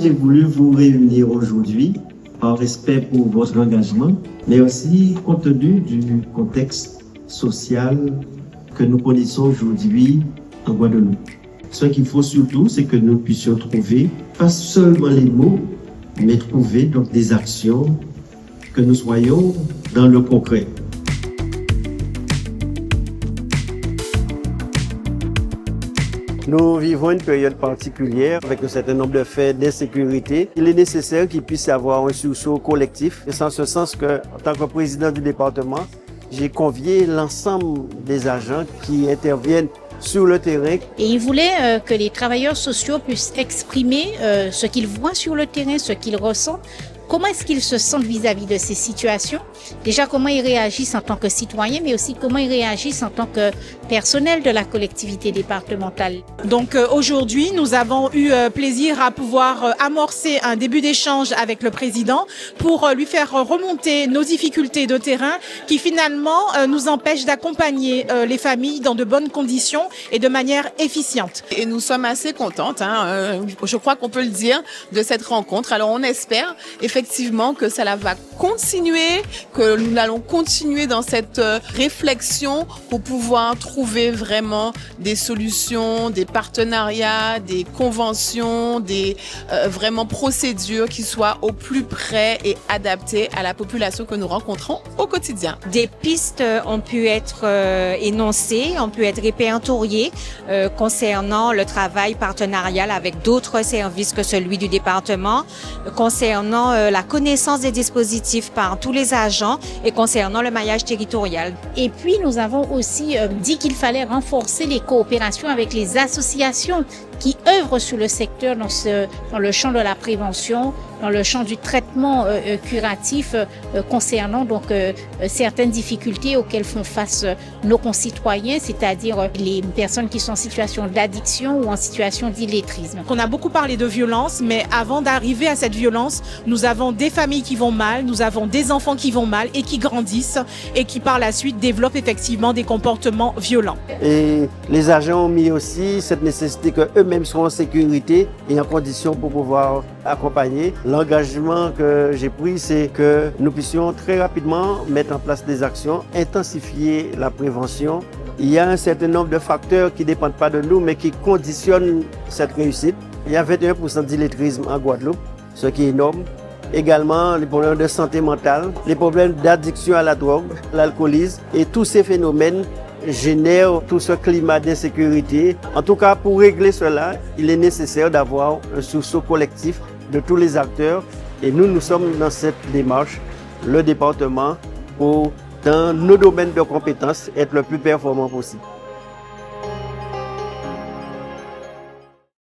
J'ai voulu vous réunir aujourd'hui par respect pour votre engagement, mais aussi compte tenu du contexte social que nous connaissons aujourd'hui en Guadeloupe. Ce qu'il faut surtout, c'est que nous puissions trouver, pas seulement les mots, mais trouver donc des actions, que nous soyons dans le concret. Nous vivons une période particulière avec un certain nombre de faits d'insécurité. Il est nécessaire qu'il puisse y avoir un sursaut collectif. Et c'est en ce sens que, en tant que président du département, j'ai convié l'ensemble des agents qui interviennent sur le terrain. Et il voulait que les travailleurs sociaux puissent exprimer ce qu'ils voient sur le terrain, ce qu'ils ressentent. Comment est-ce qu'ils se sentent vis-à-vis de ces situations? Déjà, comment ils réagissent en tant que citoyens, mais aussi comment ils réagissent en tant que personnel de la collectivité départementale. Donc aujourd'hui, nous avons eu plaisir à pouvoir amorcer un début d'échange avec le président pour lui faire remonter nos difficultés de terrain qui finalement nous empêchent d'accompagner les familles dans de bonnes conditions et de manière efficiente. Et nous sommes assez contentes, je crois qu'on peut le dire, de cette rencontre. Alors on espère effectivement que ça va continuer, que nous allons continuer dans cette réflexion pour pouvoir trouver vraiment des solutions, des partenariats, des conventions, des vraiment procédures qui soient au plus près et adaptées à la population que nous rencontrons au quotidien. Des pistes ont pu être énoncées, ont pu être répertoriées concernant le travail partenarial avec d'autres services que celui du département, concernant la connaissance des dispositifs par tous les agents et concernant le maillage territorial. Et puis, nous avons aussi dit qu'il fallait renforcer les coopérations avec les associations qui œuvrent sur le secteur dans le champ de la prévention, dans le champ du traitement curatif concernant donc certaines difficultés auxquelles font face nos concitoyens, c'est-à-dire les personnes qui sont en situation d'addiction ou en situation d'illettrisme. On a beaucoup parlé de violence, mais avant d'arriver à cette violence, nous avons des familles qui vont mal, nous avons des enfants qui vont mal et qui grandissent et qui par la suite développent effectivement des comportements violents. Et les agents ont mis aussi cette nécessité qu'eux-mêmes soient en sécurité et en condition pour pouvoir accompagner. L'engagement que j'ai pris, c'est que nous puissions très rapidement mettre en place des actions, intensifier la prévention. Il y a un certain nombre de facteurs qui ne dépendent pas de nous, mais qui conditionnent cette réussite. Il y a 21% d'illettrisme en Guadeloupe, ce qui est énorme. Également, les problèmes de santé mentale, les problèmes d'addiction à la drogue, l'alcoolisme, et tous ces phénomènes génèrent tout ce climat d'insécurité. En tout cas, pour régler cela, il est nécessaire d'avoir un sursaut collectif de tous les acteurs. Et nous sommes dans cette démarche, le département, pour, dans nos domaines de compétences, être le plus performant possible.